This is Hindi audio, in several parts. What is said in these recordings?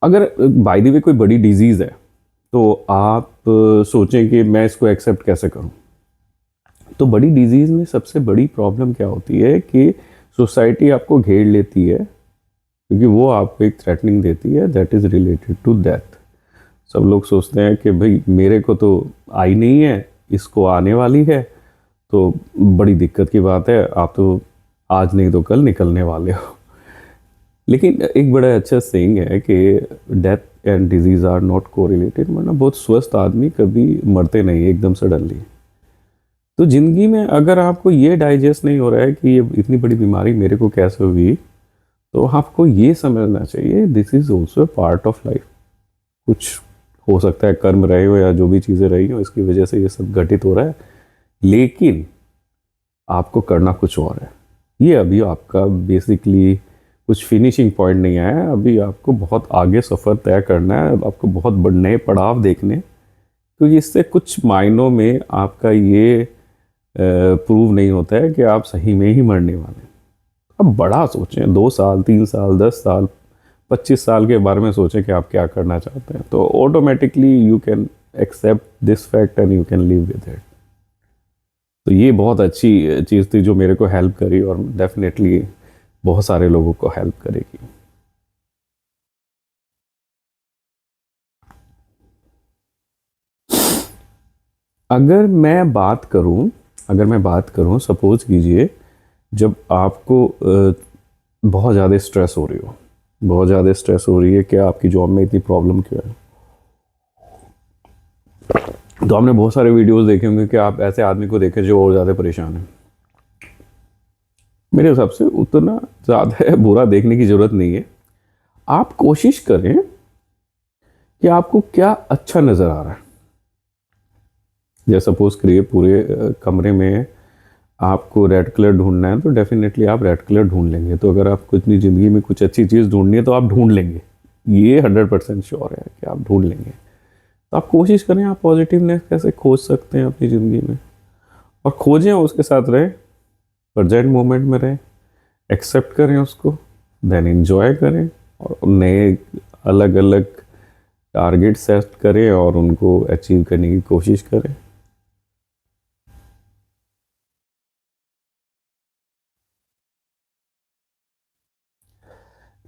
अगर बाय द वे कोई बड़ी डिजीज़ है तो आप सोचें कि मैं इसको एक्सेप्ट कैसे करूं। तो बड़ी डिजीज़ में सबसे बड़ी प्रॉब्लम क्या होती है कि सोसाइटी आपको घेर लेती है, क्योंकि वो आपको एक थ्रेटनिंग देती है that is related to death. सब लोग सोचते हैं कि भाई मेरे को तो आई नहीं है, इसको आने वाली है, तो बड़ी दिक्कत की बात है, आप तो आज नहीं तो कल निकलने वाले हो। लेकिन एक बड़ा अच्छा सेइंग है कि death and disease are not correlated, मतलब बहुत स्वस्थ आदमी कभी मरते नहीं एकदम सडनली। तो ज़िंदगी में अगर आपको ये डाइजेस्ट नहीं हो रहा है कि ये इतनी बड़ी बीमारी मेरे को कैसे हुई, तो आपको ये समझना चाहिए this is also part of life. कुछ हो सकता है कर्म रहे हो या जो भी चीज़ें रही हो इसकी वजह से ये सब घटित हो रहा है, लेकिन आपको करना कुछ और है। ये अभी आपका बेसिकली कुछ फिनिशिंग पॉइंट नहीं आया है, अभी आपको बहुत आगे सफ़र तय करना है, आपको बहुत बड़े नए पड़ाव देखने, क्योंकि इससे कुछ मायनों में आपका ये प्रूव नहीं होता है कि आप सही में ही मरने वाले हैं। अब बड़ा सोचें, 2 साल 3 साल 10 साल 25 साल के बारे में सोचें कि आप क्या करना चाहते हैं, तो automatically you can accept this fact and you can live with it. तो ये बहुत अच्छी चीज़ थी जो मेरे को हेल्प करी और डेफिनेटली बहुत सारे लोगों को हेल्प करेगी। अगर मैं बात करूं सपोज कीजिए, जब आपको बहुत ज़्यादा स्ट्रेस हो रही हो, बहुत ज़्यादा स्ट्रेस हो रही है कि आपकी जॉब में इतनी प्रॉब्लम क्यों है, तो आपने बहुत सारे वीडियोस देखे होंगे कि आप ऐसे आदमी को देखें जो और ज़्यादा परेशान है। मेरे हिसाब से उतना ज़्यादा बुरा देखने की ज़रूरत नहीं है। आप कोशिश करें कि आपको क्या अच्छा नज़र आ रहा है। जैसे सपोज करिए पूरे कमरे में आपको रेड कलर ढूंढना है, तो डेफिनेटली आप रेड कलर ढूंढ लेंगे। तो अगर आपको इतनी ज़िंदगी में कुछ अच्छी चीज़ ढूंढनी है तो आप ढूंढ लेंगे, ये 100% श्योर है कि आप ढूंढ लेंगे। तो आप कोशिश करें आप पॉजिटिवनेस कैसे खोज सकते हैं अपनी ज़िंदगी में, और खोजें, उसके साथ रहें, प्रेजेंट मोमेंट में रहें, एक्सेप्ट करें उसको, देन एंजॉय करें, और नए अलग अलग टारगेट सेट करें और उनको अचीव करने की कोशिश करें।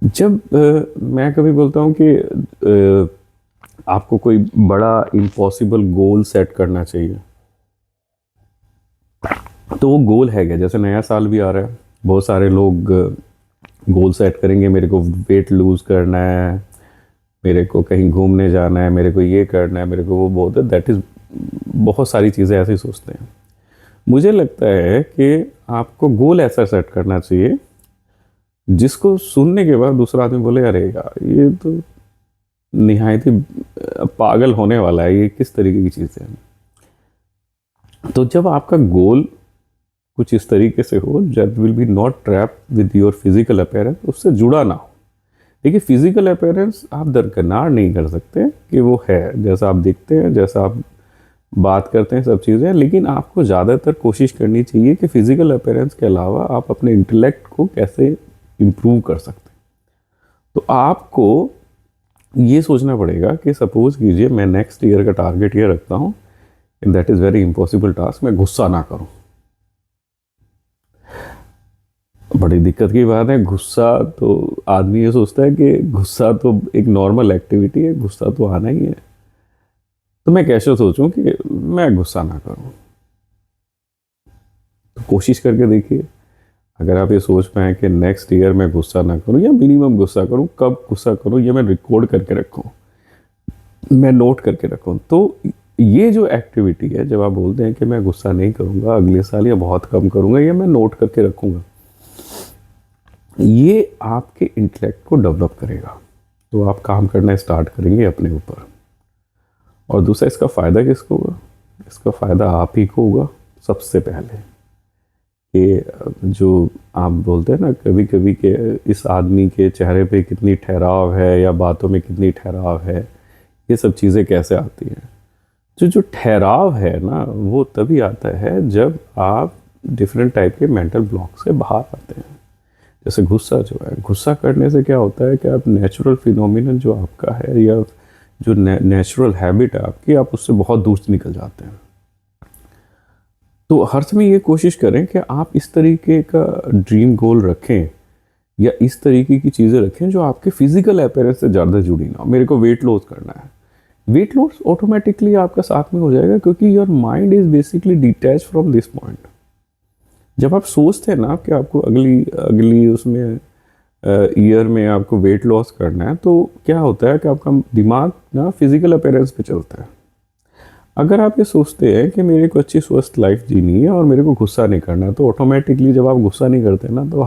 जब मैं कभी बोलता हूँ कि आपको कोई बड़ा इम्पॉसिबल गोल सेट करना चाहिए, तो वो गोल है क्या? जैसे नया साल भी आ रहा है, बहुत सारे लोग गोल सेट करेंगे, मेरे को वेट लूज़ करना है, मेरे को कहीं घूमने जाना है, मेरे को ये करना है, मेरे को वो, बहुत है दैट इज़, बहुत सारी चीज़ें ऐसे ही सोचते हैं। मुझे लगता है कि आपको गोल ऐसा सेट करना चाहिए जिसको सुनने के बाद दूसरा आदमी बोले अरे यार ये तो निहायत ही पागल होने वाला है, ये किस तरीके की चीज़ है। तो जब आपका गोल कुछ इस तरीके से हो that will be not trap with your physical appearance, उससे जुड़ा ना हो। देखिए फिजिकल अपीयरेंस आप दरकिनार नहीं कर सकते कि वो है, जैसा आप दिखते हैं, जैसा आप बात करते हैं, सब चीज़ें, लेकिन आपको ज़्यादातर कोशिश करनी चाहिए कि फिजिकल अपीयरेंस के अलावा आप अपने इंटेलेक्ट को कैसे इम्प्रूव कर सकते हैं। तो आपको ये सोचना पड़ेगा कि सपोज कीजिए मैं नेक्स्ट ईयर का टारगेट ये रखता हूँ, and that is very impossible task, मैं गुस्सा ना करूँ। बड़ी दिक्कत की बात है, गुस्सा तो आदमी ये सोचता है कि गुस्सा तो एक नॉर्मल एक्टिविटी है, गुस्सा तो आना ही है। तो मैं कैसे सोचूं कि मैं गुस्सा ना करूं? तो कोशिश करके देखिए, अगर आप ये सोच पाए कि नेक्स्ट ईयर मैं गुस्सा ना करूं, या मिनिमम गुस्सा करूं, कब गुस्सा करूं ये मैं रिकॉर्ड करके रखूं, मैं नोट करके रखूं, तो ये जो एक्टिविटी है, जब आप बोलते हैं कि मैं गुस्सा नहीं करूंगा अगले साल या बहुत कम करूंगा या मैं नोट करके रखूंगा, ये आपके इंटेलेक्ट को डेवलप करेगा। तो आप काम करना स्टार्ट करेंगे अपने ऊपर। और दूसरा, इसका फ़ायदा किसको होगा? इसका फ़ायदा आप ही को होगा सबसे पहले। कि जो आप बोलते हैं ना कभी कभी कि इस आदमी के चेहरे पे कितनी ठहराव है या बातों में कितनी ठहराव है, ये सब चीज़ें कैसे आती हैं? जो जो ठहराव है ना वो तभी आता है जब आप डिफरेंट टाइप के मेंटल ब्लॉक से बाहर आते हैं। जैसे गुस्सा जो है, गुस्सा करने से क्या होता है कि आप नेचुरल फिनोमिनन जो आपका है या जो नेचुरल हैबिट है आपकी, आप उससे बहुत दूर से निकल जाते हैं। तो हर समय ये कोशिश करें कि आप इस तरीके का ड्रीम गोल रखें या इस तरीके की चीज़ें रखें जो आपके फिजिकल अपीयरेंस से ज़्यादा जुड़ी ना हो। मेरे को वेट लॉस करना है, वेट लॉस ऑटोमेटिकली आपका साथ में हो जाएगा, क्योंकि your mind is basically detach from this point. जब आप सोचते हैं ना कि आपको अगली अगली उसमें ईयर में आपको वेट लॉस करना है, तो क्या होता है कि आपका दिमाग ना फिजिकल अपीयरेंस पे चलता है। अगर आप ये सोचते हैं कि मेरे को अच्छी स्वस्थ लाइफ जीनी है और मेरे को गुस्सा नहीं करना, तो ऑटोमेटिकली जब आप गुस्सा नहीं करते ना, तो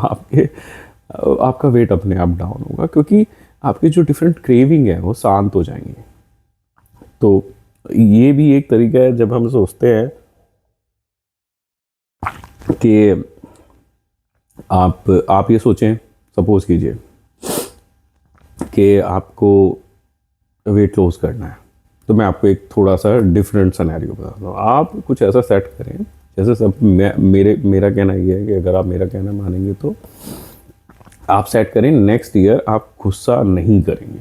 आपका वेट अपने आप डाउन होगा, क्योंकि आपके जो डिफरेंट क्रेविंग है वो शांत हो जाएंगे। तो ये भी एक तरीका है, जब हम सोचते हैं कि आप ये सोचें, सपोज कीजिए कि आपको वेट लॉस करना है, तो मैं आपको एक थोड़ा सा डिफरेंट सिनेरियो बताता हूँ। आप कुछ ऐसा सेट करें, जैसे सब मेरा कहना ये है कि अगर आप मेरा कहना मानेंगे तो आप सेट करें नेक्स्ट ईयर आप गुस्सा नहीं करेंगे।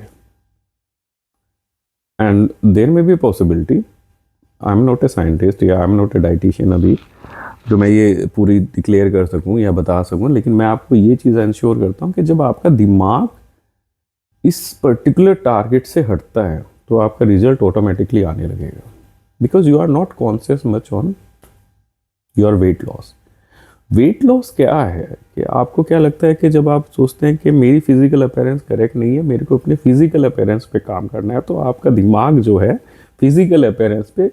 And there may be possibility, I am not a scientist या I am not a dietitian अभी जो मैं ये पूरी डिक्लेयर कर सकूं या बता सकूं, लेकिन मैं आपको ये चीज़ इंश्योर करता हूं कि जब आपका दिमाग इस पर्टिकुलर टारगेट से हटता है तो आपका रिजल्ट ऑटोमेटिकली आने लगेगा, because you are not conscious much on your weight loss. Weight loss क्या है कि आपको क्या लगता है कि जब आप सोचते हैं कि मेरी फिजिकल अपीयरेंस करेक्ट नहीं है, मेरे को अपने फिजिकल अपीयरेंस पे काम करना है, तो आपका दिमाग जो है फिजिकल अपीयरेंस पे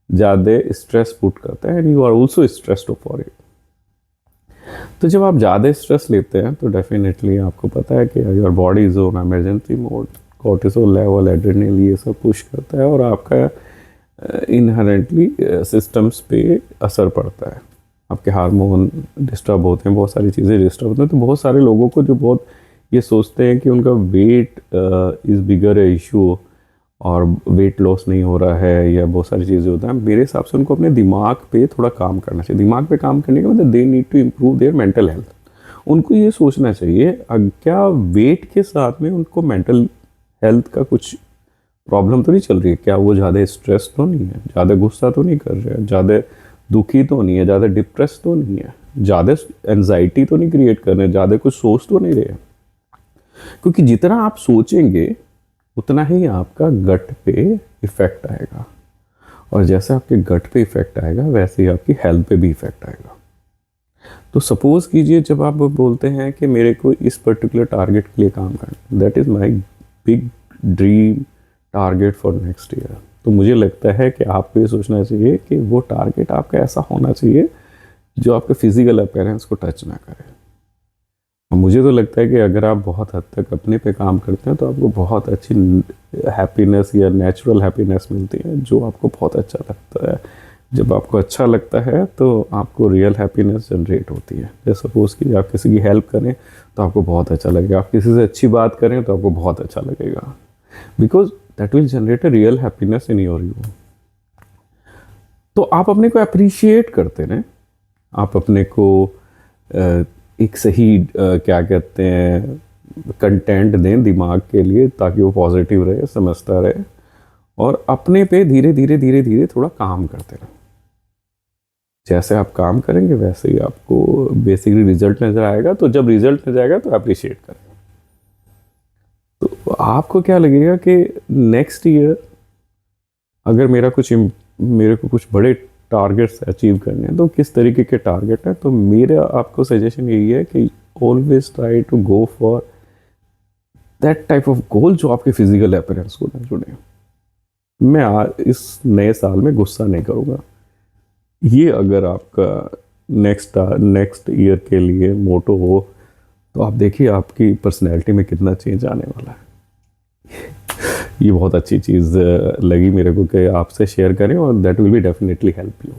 ज़्यादा स्ट्रेस पुट करता है and you are also stressed for it. तो जब आप ज़्यादा स्ट्रेस लेते हैं तो डेफिनेटली आपको पता है कि your body is on emergency mode, cortisol level, adrenal, ये सब पुश करता है और आपका इनहेरेंटली सिस्टम्स पे असर पड़ता है। आपके हार्मोन डिस्टर्ब होते हैं, बहुत सारी चीज़ें डिस्टर्ब होती हैं। तो बहुत सारे लोगों को जो बहुत ये सोचते हैं कि उनका weight is bigger a issue और वेट लॉस नहीं हो रहा है या बहुत सारी चीज़ें होता है, मेरे हिसाब से उनको अपने दिमाग पे थोड़ा काम करना चाहिए। दिमाग पे काम करने का मतलब they need to improve their mental health. उनको ये सोचना चाहिए क्या वेट के साथ में उनको मेंटल हेल्थ का कुछ प्रॉब्लम तो नहीं चल रही है, क्या वो ज़्यादा स्ट्रेस तो नहीं है, ज़्यादा गुस्सा तो नहीं कर रहे हैं, ज़्यादा दुखी तो नहीं है, ज़्यादा डिप्रेस तो नहीं है, ज़्यादा एनजाइटी तो नहीं क्रिएट कर रहे हैं, ज़्यादा कुछ सोच तो नहीं रहे। क्योंकि जितना आप सोचेंगे उतना ही आपका गट पे इफेक्ट आएगा, और जैसे आपके गट पे इफेक्ट आएगा वैसे ही आपकी हेल्थ पे भी इफेक्ट आएगा। तो सपोज कीजिए जब आप बोलते हैं कि मेरे को इस पर्टिकुलर टारगेट के लिए काम करना, that is my big dream target for next year, तो मुझे लगता है कि आपको ये सोचना चाहिए कि वो टारगेट आपका ऐसा होना चाहिए जो आपके फिजिकल अपीयरेंस को टच ना करे। और मुझे तो लगता है कि अगर आप बहुत हद तक अपने पे काम करते हैं तो आपको बहुत अच्छी हैप्पीनेस या नेचुरल हैप्पीनेस मिलती है, जो आपको बहुत अच्छा लगता है। जब आपको अच्छा लगता है तो आपको रियल हैप्पीनेस जनरेट होती है। जैसे सपोज कि आप किसी की हेल्प करें तो आपको बहुत अच्छा लगेगा, आप किसी से अच्छी बात करें तो आपको बहुत अच्छा लगेगा, because that will generate a real happiness in your you. तो आप अपने को अप्रिशिएट करते रहें, आप अपने को एक सही क्या कहते हैं कंटेंट दें दिमाग के लिए, ताकि वो पॉजिटिव रहे, समझता रहे, और अपने पे धीरे धीरे धीरे धीरे थोड़ा काम करते रहें। जैसे आप काम करेंगे वैसे ही आपको बेसिकली रिजल्ट नज़र आएगा। तो जब रिजल्ट नज़र आएगा तो अप्रिशिएट करें। तो आपको क्या लगेगा कि नेक्स्ट ईयर अगर मेरे को कुछ बड़े टारगेट्स अचीव करने हैं, तो किस तरीके के टारगेट हैं? तो मेरा आपको सजेशन यही है कि always try to go for that type of goal जो आपके फिजिकल अपीयरेंस को ना जुड़े। मैं इस नए साल में गुस्सा नहीं करूँगा, ये अगर आपका नेक्स्ट ईयर के लिए मोटो हो तो आप देखिए आपकी पर्सनैलिटी में कितना चेंज आने वाला है। ये बहुत अच्छी चीज़ लगी मेरे को कि आपसे शेयर करें, और that will be definitely help you.